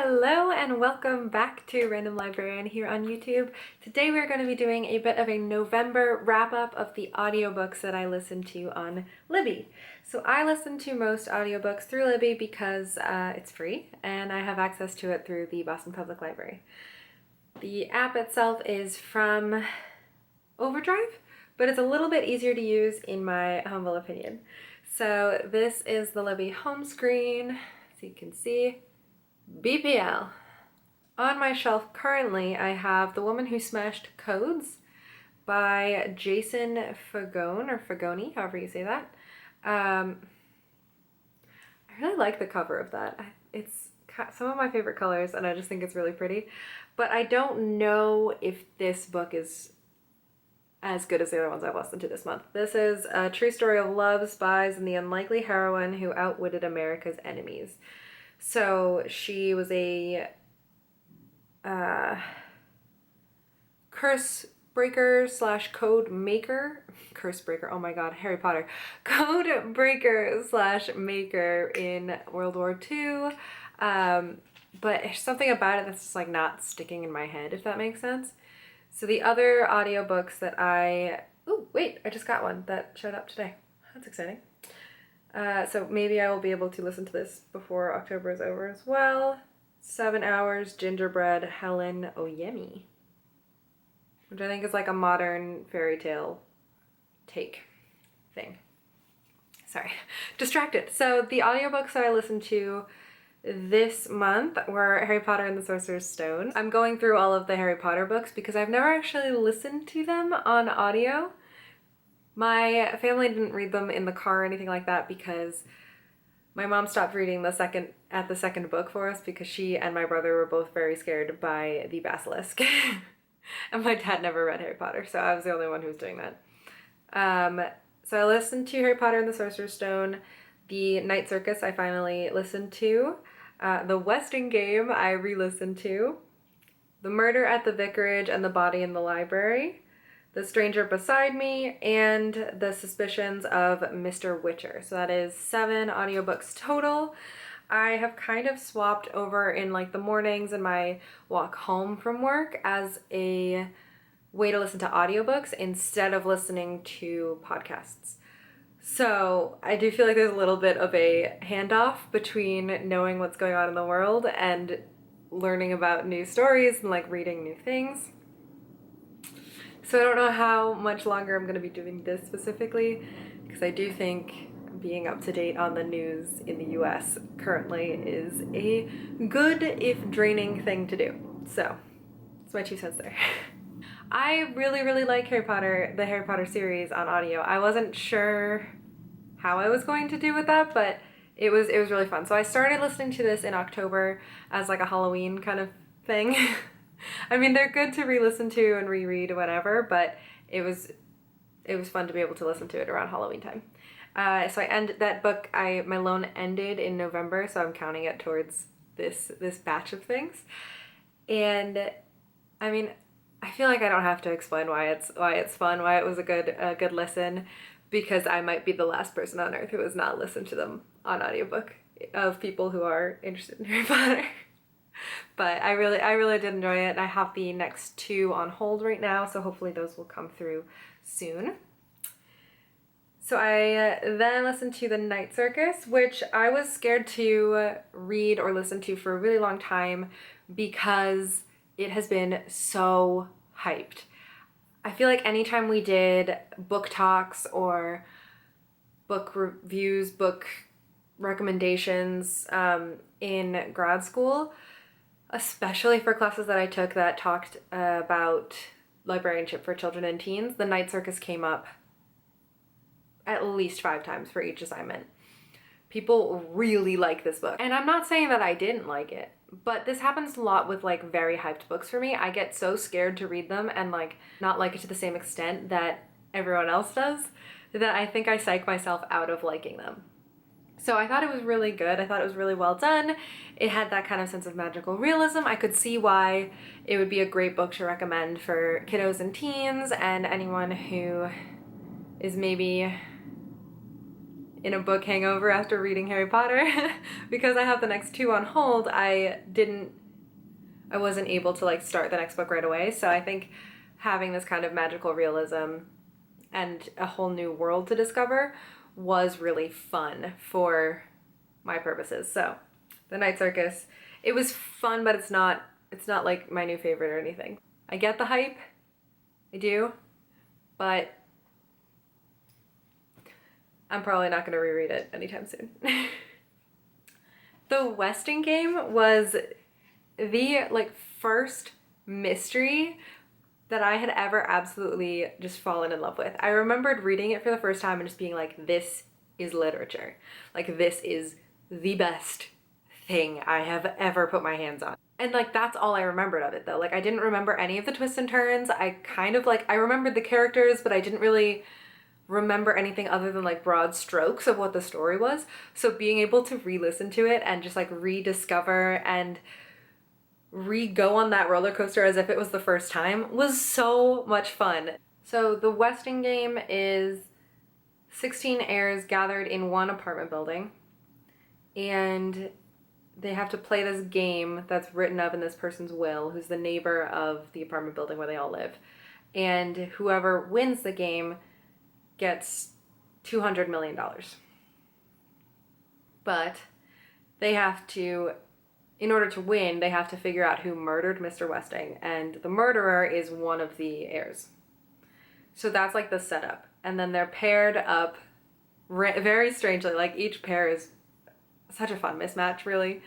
Hello and welcome back to Random Librarian here on YouTube. Today we're going to be doing a bit of a November wrap-up of the audiobooks that I listen to on Libby. So I listen to most audiobooks through Libby because it's free and I have access to it through the Boston Public Library. The app itself is from Overdrive, but it's a little bit easier to use in my humble opinion. So this is the Libby home screen, so you can see BPL. On my shelf currently, I have The Woman Who Smashed Codes by Jason Fagone, or Fagoni, however you say that. I really like the cover of that. It's some of my favorite colors, and I just think it's really pretty. But I don't know if this book is as good as the other ones I've listened to this month. This is a true story of love, spies, and the unlikely heroine who outwitted America's enemies. So she was a curse breaker slash code maker. Curse breaker, oh my god, Harry Potter. Code breaker slash maker in World War II. But there's something about it that's just like not sticking in my head, if that makes sense. So the other audiobooks that I just got one that showed up today. That's exciting. So maybe I will be able to listen to this before October is over as well. 7 Hours, Gingerbread, Helen Oyemi, which I think is like a modern fairy tale take thing. Sorry, distracted. So the audiobooks that I listened to this month were Harry Potter and the Sorcerer's Stone. I'm going through all of the Harry Potter books because I've never actually listened to them on audio. My family didn't read them in the car or anything like that because my mom stopped reading the second book for us because she and my brother were both very scared by the basilisk. And my dad never read Harry Potter, so I was the only one who was doing that. So I listened to Harry Potter and the Sorcerer's Stone. The Night Circus I finally listened to. The Westing Game I re-listened to. The Murder at the Vicarage and the Body in the Library. The Stranger Beside Me, and The Suspicions of Mr Rickter. So that is 7 audiobooks total. I have kind of swapped over in like the mornings and my walk home from work as a way to listen to audiobooks instead of listening to podcasts. So I do feel like there's a little bit of a handoff between knowing what's going on in the world and learning about new stories and like reading new things. So I don't know how much longer I'm going to be doing this specifically, because I do think being up to date on the news in the US currently is a good, if draining, thing to do. So that's my 2 cents there. I really, really like Harry Potter, the Harry Potter series on audio. I wasn't sure how I was going to do with that, but it was really fun. So I started listening to this in October as like a Halloween kind of thing. I mean, they're good to re-listen to and reread whatever, but it was fun to be able to listen to it around Halloween time. So I ended that book. My loan ended in November, so I'm counting it towards this batch of things. And I mean, I feel like I don't have to explain why it's fun, why it was a good listen, because I might be the last person on earth who has not listened to them on audiobook of people who are interested in Harry Potter. But I really did enjoy it. I have the next 2 on hold right now, so hopefully those will come through soon. So I then listened to The Night Circus, which I was scared to read or listen to for a really long time because it has been so hyped. I feel like anytime we did book talks or book reviews, book recommendations in grad school, especially for classes that I took that talked about librarianship for children and teens, The Night Circus came up at least 5 times for each assignment. People really like this book. And I'm not saying that I didn't like it, but this happens a lot with like very hyped books for me. I get so scared to read them and like not like it to the same extent that everyone else does that I think I psych myself out of liking them. So I thought it was really good. I thought it was really well done. It had that kind of sense of magical realism. I could see why it would be a great book to recommend for kiddos and teens and anyone who is maybe in a book hangover after reading Harry Potter. Because I have the next 2 on hold, I wasn't able to like start the next book right away. So I think having this kind of magical realism and a whole new world to discover was really fun for my purposes. So the Night Circus, it was fun, but it's not like my new favorite or anything. I get the hype, I do, but I'm probably not going to reread it anytime soon. The Westing Game was the like first mystery that I had ever absolutely just fallen in love with. I remembered reading it for the first time and just being like, this is literature. Like, this is the best thing I have ever put my hands on. And like, that's all I remembered of it though. Like, I didn't remember any of the twists and turns. I remembered the characters, but I didn't really remember anything other than like broad strokes of what the story was. So being able to re-listen to it and just like rediscover and re-go on that roller coaster as if it was the first time was so much fun. So the Westing Game is 16 heirs gathered in one apartment building, and they have to play this game that's written up in this person's will, who's the neighbor of the apartment building where they all live. And whoever wins the game gets $200 million. But they have to, in order to win, they have to figure out who murdered Mr. Westing, and the murderer is one of the heirs. So that's like the setup. And then they're paired up very strangely. Like, each pair is such a fun mismatch, really.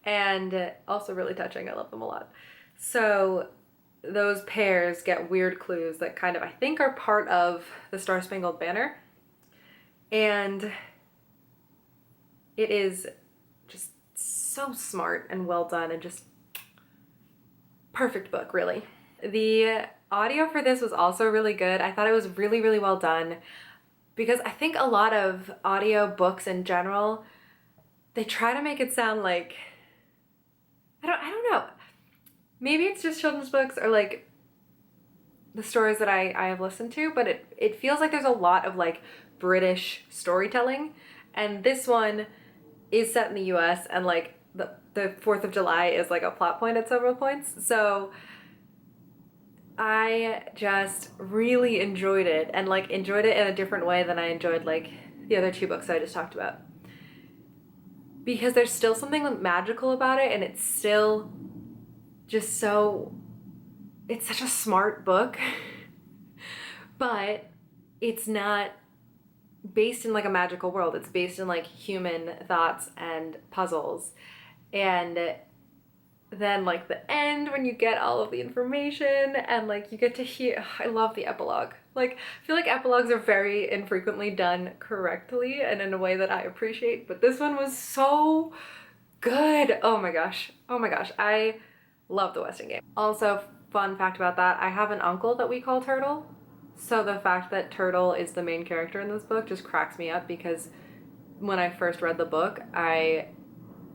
And also really touching. I love them a lot. So those pairs get weird clues that kind of, I think, are part of the Star-Spangled Banner. And it is just so smart and well done and just perfect book, really. The audio for this was also really good. I thought it was really, really well done, because I think a lot of audio books in general, they try to make it sound like, I don't know. Maybe it's just children's books or like the stories that I have listened to, but it feels like there's a lot of like British storytelling. And this one is set in the US, and like the 4th of July is like a plot point at several points. So I just really enjoyed it, and like enjoyed it in a different way than I enjoyed like the other 2 books I just talked about. Because there's still something magical about it, and it's still just so, it's such a smart book, but it's not based in like a magical world. It's based in like human thoughts and puzzles. And then like the end, when you get all of the information and like you get to hear, I love the epilogue. Like, I feel like epilogues are very infrequently done correctly and in a way that I appreciate, but this one was so good. Oh my gosh. I love the Westing Game. Also, fun fact about that, I have an uncle that we call Turtle. So the fact that Turtle is the main character in this book just cracks me up, because when I first read the book, they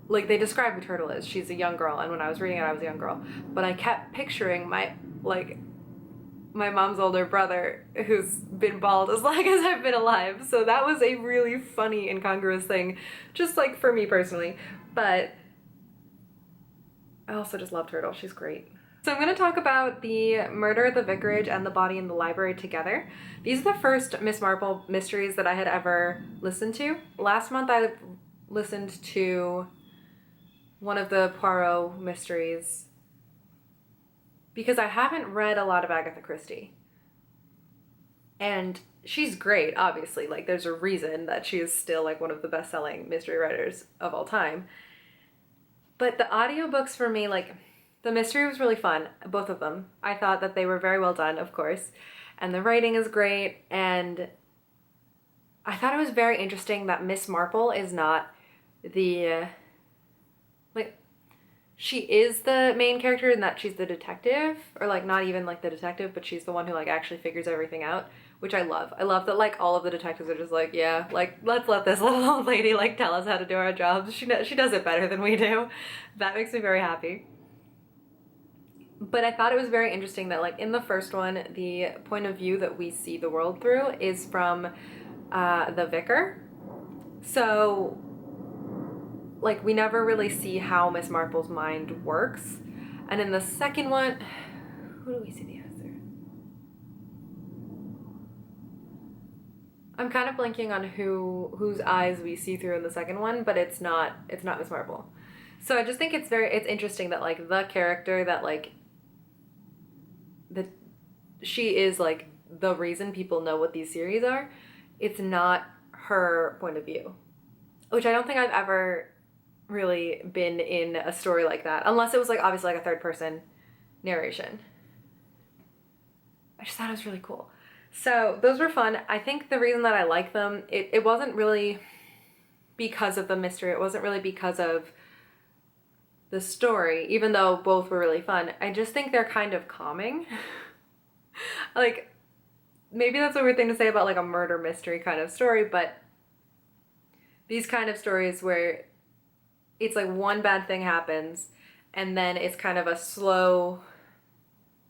describe who Turtle is. She's a young girl, and when I was reading it, I was a young girl. But I kept picturing my mom's older brother, who's been bald as long as I've been alive. So that was a really funny, incongruous thing, just like for me personally. But I also just love Turtle. She's great. So I'm going to talk about The Murder at the Vicarage and The Body in the Library together. These are the first Miss Marple mysteries that I had ever listened to. Last month I listened to one of the Poirot mysteries, because I haven't read a lot of Agatha Christie. And she's great, obviously. Like, there's a reason that she is still like one of the best-selling mystery writers of all time. But the audiobooks for me, like, the mystery was really fun, both of them. I thought that they were very well done, of course. And the writing is great, and I thought it was very interesting that Miss Marple is not the, she is the main character in that she's the detective, or like not even like the detective, but she's the one who like actually figures everything out, which I love. I love that like all of the detectives are just like, yeah, like let's let this little old lady like tell us how to do our jobs. She does it better than we do. That makes me very happy. But I thought it was very interesting that like in the first one, the point of view that we see the world through is from the vicar. So, like, we never really see how Miss Marple's mind works. And in the second one, who do we see the answer? I'm kind of blanking on whose eyes we see through in the second one, but it's not Miss Marple. So I just think it's interesting that, like, the character that, like, that she is, like, the reason people know what these series are, it's not her point of view, which I don't think I've ever really been in a story like that, unless it was, like, obviously, like, a third person narration. I just thought it was really cool. So those were fun. I think the reason that I like them, it wasn't really because of the mystery. It wasn't really because of the story, even though both were really fun. I just think they're kind of calming. Like, maybe that's a weird thing to say about, like, a murder mystery kind of story, but these kind of stories where it's like one bad thing happens and then it's kind of a slow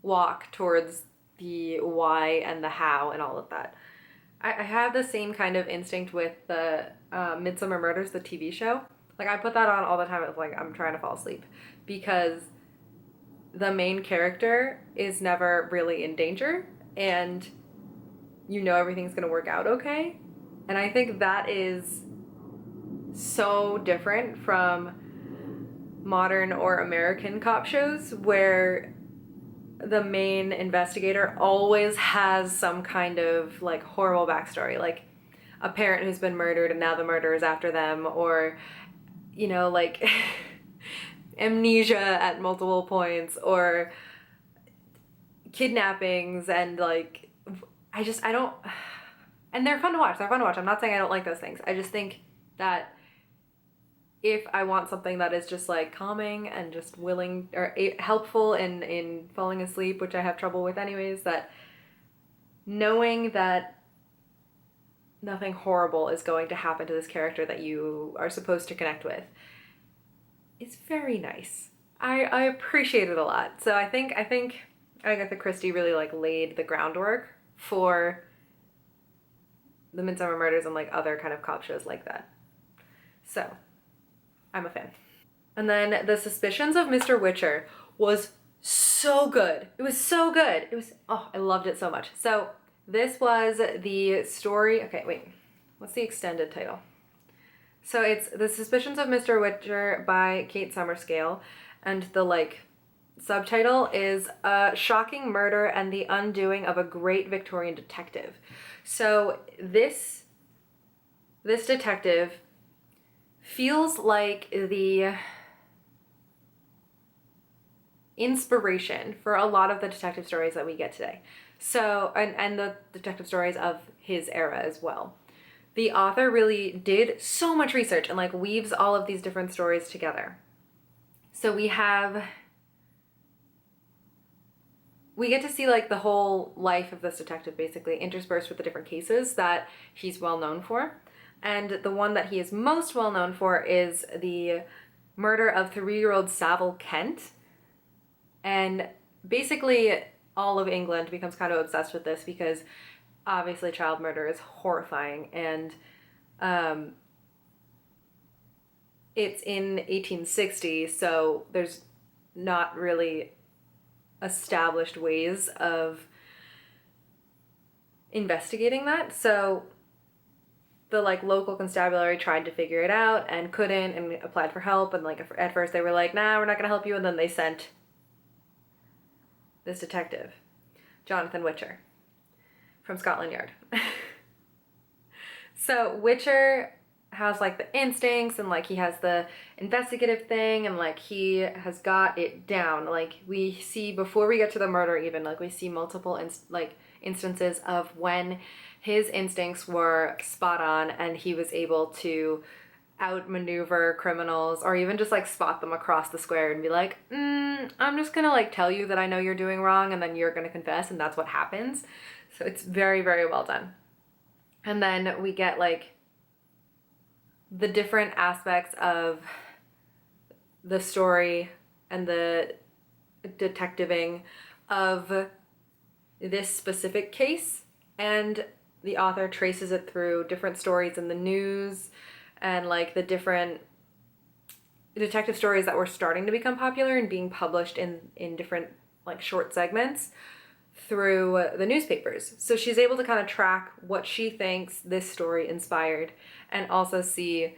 walk towards the why and the how and all of that. I have the same kind of instinct with the Midsummer Murders, the TV show. Like, I put that on all the time. It's like I'm trying to fall asleep because the main character is never really in danger and you know everything's going to work out okay. And I think that is so different from modern or American cop shows where the main investigator always has some kind of, like, horrible backstory, like a parent who's been murdered and now the murderer is after them, or, you know, like amnesia at multiple points, or kidnappings, and, like, I don't, and they're fun to watch. I'm not saying I don't like those things. I just think that if I want something that is just, like, calming and just willing or helpful in falling asleep, which I have trouble with anyways, that knowing that nothing horrible is going to happen to this character that you are supposed to connect with is very nice. I appreciate it a lot. So I think Agatha Christie really, like, laid the groundwork for the Midsummer Murders and, like, other kind of cop shows like that. So I'm a fan. And then The Suspicions of Mr Rickter was so good. It was so good. I loved it so much. So this was the story. Okay, wait. What's the extended title? So it's The Suspicions of Mr Rickter by Kate Summerscale. And the, like, subtitle is A Shocking Murder and the Undoing of a Great Victorian Detective. So this detective feels like the inspiration for a lot of the detective stories that we get today. So, and the detective stories of his era as well. The author really did so much research and, like, weaves all of these different stories together. So we get to see, like, the whole life of this detective basically interspersed with the different cases that he's well known for. And the one that he is most well known for is the murder of 3-year-old Saville Kent. And basically all of England becomes kind of obsessed with this because obviously child murder is horrifying. And it's in 1860, so there's not really established ways of investigating that. So the, like, local constabulary tried to figure it out and couldn't, and applied for help, and, like, at first they were like, nah, we're not gonna help you, and then they sent this detective, Jonathan Rickter, from Scotland Yard. So Rickter has, like, the instincts, and, like, he has the investigative thing, and, like, he has got it down. Like, we see, before we get to the murder even, like, we see multiple instances of when his instincts were spot on and he was able to outmaneuver criminals, or even just, like, spot them across the square and be like, I'm just gonna, like, tell you that I know you're doing wrong, and then you're gonna confess, and that's what happens. So it's very, very well done. And then we get, like, the different aspects of the story and the detectiving of this specific case, and the author traces it through different stories in the news, and like the different detective stories that were starting to become popular and being published in different like short segments through the newspapers. So she's able to kind of track what she thinks this story inspired, and also see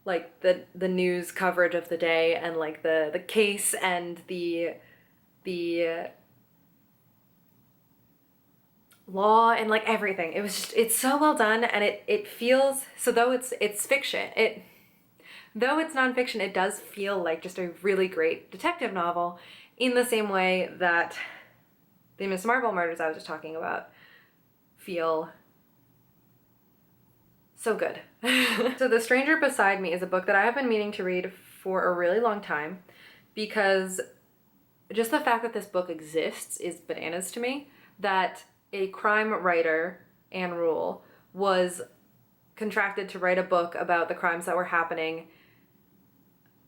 like the news coverage of the day, and like the case and the law and like everything. It was just, it's so well done, and it feels, so though it's fiction, though it's nonfiction, it does feel like just a really great detective novel, in the same way that the Miss Marple murders I was just talking about feel so good. So The Stranger Beside Me is a book that I have been meaning to read for a really long time, because just the fact that this book exists is bananas to me. That a crime writer, Anne Rule, was contracted to write a book about the crimes that were happening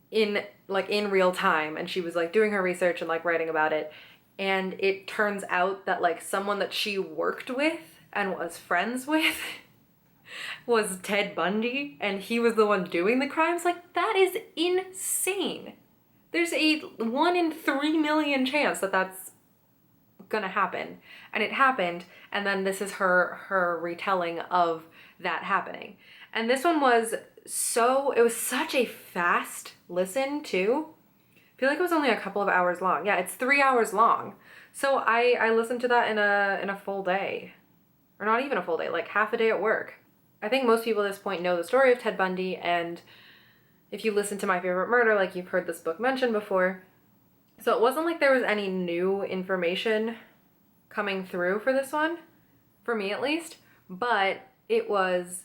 in real time, and she was like doing her research and like writing about it, and it turns out that like someone that she worked with and was friends with was Ted Bundy, and he was the one doing the crimes. Like, that is insane. There's a 1 in 3 million chance that that's gonna happen, and it happened, and then this is her retelling of that happening. And this one was it was such a fast listen too. I feel like it was only a couple of hours long. Yeah, it's 3 hours long. So I listened to that in a full day, or not even a full day, like half a day at work. I think most people at this point know the story of Ted Bundy, and if you listen to My Favorite Murder, like, you've heard this book mentioned before. So it wasn't like there was any new information coming through for this one, for me at least, but it was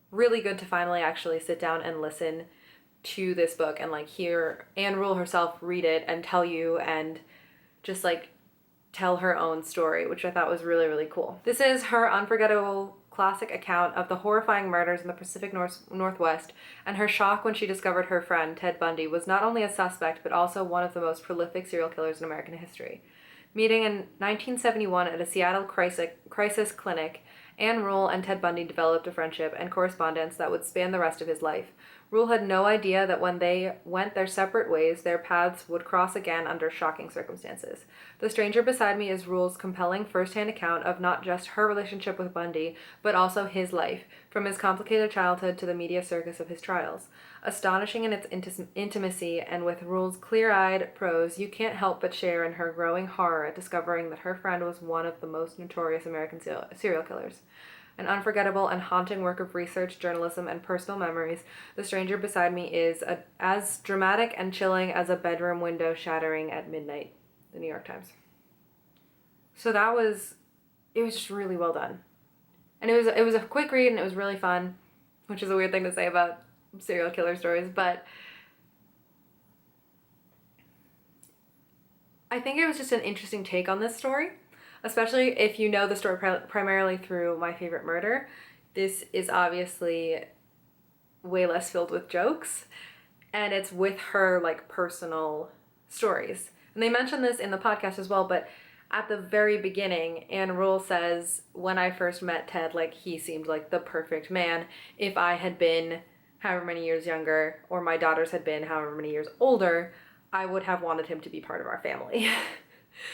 really good to finally actually sit down and listen to this book and like hear Anne Rule herself read it and tell you, and just like tell her own story, which I thought was really, really cool. This is her unforgettable classic account of the horrifying murders in the Pacific Northwest, and her shock when she discovered her friend, Ted Bundy, was not only a suspect, but also one of the most prolific serial killers in American history. Meeting in 1971 at a Seattle crisis clinic, Anne Rule and Ted Bundy developed a friendship and correspondence that would span the rest of his life. Rule had no idea that when they went their separate ways, their paths would cross again under shocking circumstances. The Stranger Beside Me is Rule's compelling first-hand account of not just her relationship with Bundy, but also his life, from his complicated childhood to the media circus of his trials. Astonishing in its intimacy, and with Rule's clear-eyed prose, you can't help but share in her growing horror at discovering that her friend was one of the most notorious American serial killers. An unforgettable and haunting work of research, journalism, and personal memories, The Stranger Beside Me is as dramatic and chilling as a bedroom window shattering at midnight. The New York Times. So it was just really well done. And it was a quick read, and it was really fun, which is a weird thing to say about serial killer stories, but I think it was just an interesting take on this story. Especially if you know the story primarily through My Favorite Murder. This is obviously way less filled with jokes, and it's with her like personal stories. And they mentioned this in the podcast as well, but at the very beginning, Anne Rule says, when I first met Ted, like, he seemed like the perfect man. If I had been however many years younger, or my daughters had been however many years older, I would have wanted him to be part of our family.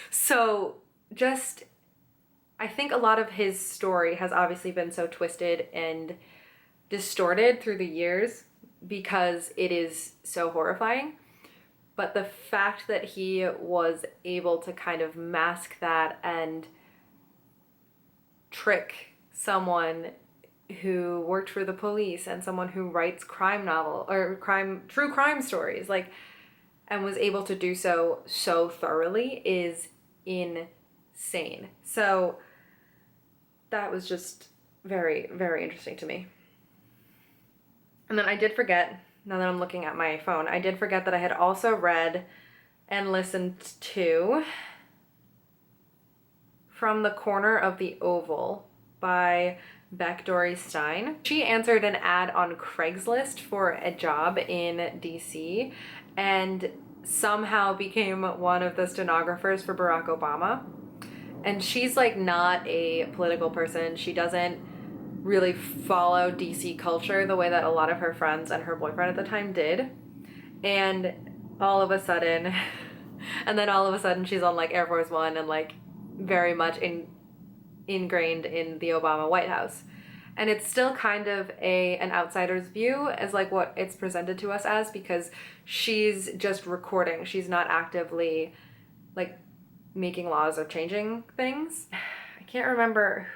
So just, I think a lot of his story has obviously been so twisted and distorted through the years because it is so horrifying. But the fact that he was able to kind of mask that and trick someone who worked for the police and someone who writes true crime stories, like, and was able to do so thoroughly is insane. So that was just very, very interesting to me. And then I did forget, now that I'm looking at my phone, I did forget that I had also read and listened to From the Corner of the Oval by Beck Dory Stein. She answered an ad on Craigslist for a job in DC and somehow became one of the stenographers for Barack Obama. And she's like not a political person. She doesn't really follow DC culture the way that a lot of her friends and her boyfriend at the time did. And all of a sudden, and then all of a sudden she's on like Air Force One and like very much ingrained in the Obama White House. And it's still kind of an outsider's view as like what it's presented to us as, because she's just recording. She's not actively like making laws or changing things. I can't remember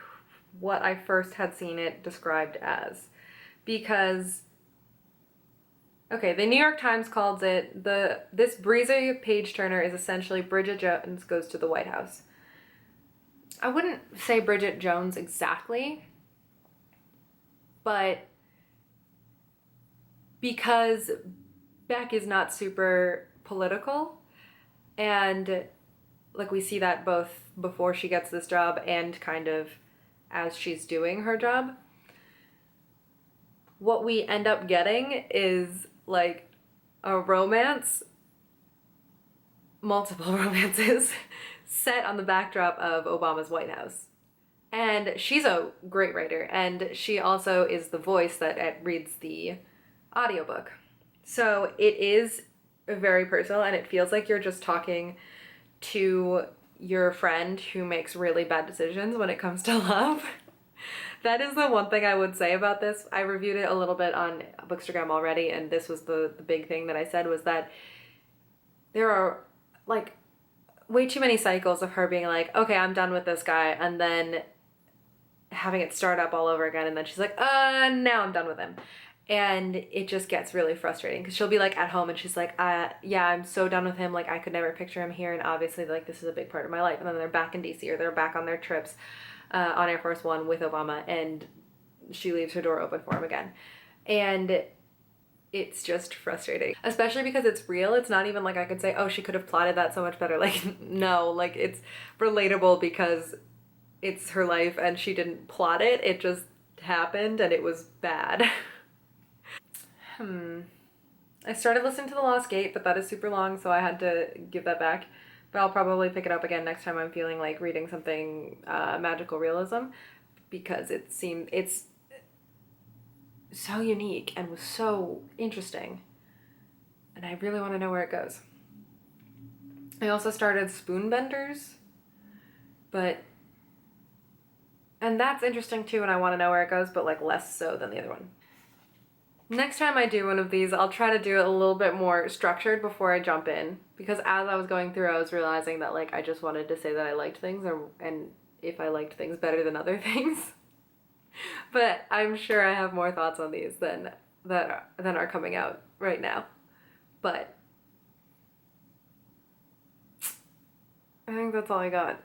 what I first had seen it described as, because okay, the New York Times calls it this breezy page turner is essentially Bridget Jones Goes to the White House. I wouldn't say Bridget Jones exactly, but because Beck is not super political, and like we see that both before she gets this job and kind of as she's doing her job, what we end up getting is like a romance, multiple romances, set on the backdrop of Obama's White House. And she's a great writer, and she also is the voice that reads the audiobook. So it is very personal, and it feels like you're just talking to your friend who makes really bad decisions when it comes to love. That is the one thing I would say about this. I reviewed it a little bit on Bookstagram already, and this was the big thing that I said, was that there are like way too many cycles of her being like, okay, I'm done with this guy, and then having it start up all over again, and then she's like, now I'm done with him. And it just gets really frustrating, because she'll be like at home and she's like, yeah, I'm so done with him, like I could never picture him here, and obviously like this is a big part of my life. And then they're back in DC, or they're back on their trips on Air Force One with Obama, and she leaves her door open for him again. And it's just frustrating, especially because it's real. It's not even like I could say, oh, she could have plotted that so much better. Like, no, like it's relatable because it's her life and she didn't plot it. It just happened and it was bad. I started listening to The Lost Gate, but that is super long, so I had to give that back. But I'll probably pick it up again next time I'm feeling like reading something magical realism, because it's so unique and was so interesting, and I really want to know where it goes. I also started Spoonbenders, and that's interesting too, and I want to know where it goes, but like less so than the other one. Next time I do one of these, I'll try to do it a little bit more structured before I jump in, because as I was going through, I was realizing that like I just wanted to say that I liked things, and if I liked things better than other things. But I'm sure I have more thoughts on these than are coming out right now. But I think that's all I got.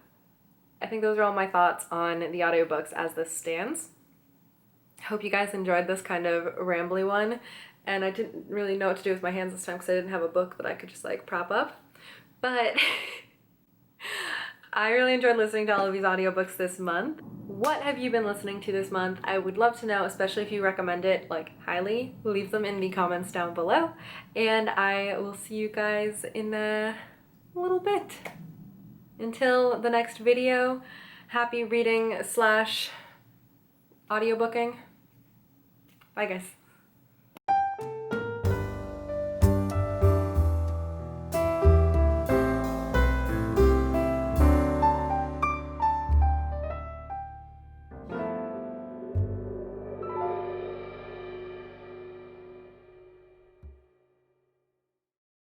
I think those are all my thoughts on the audiobooks as this stands. Hope you guys enjoyed this kind of rambly one, and I didn't really know what to do with my hands this time because I didn't have a book that I could just like prop up, but I really enjoyed listening to all of these audiobooks this month. What have you been listening to this month? I would love to know, especially if you recommend it like highly. Leave them in the comments down below, and I will see you guys in a little bit. Until the next video, happy reading / audiobooking. Bye guys.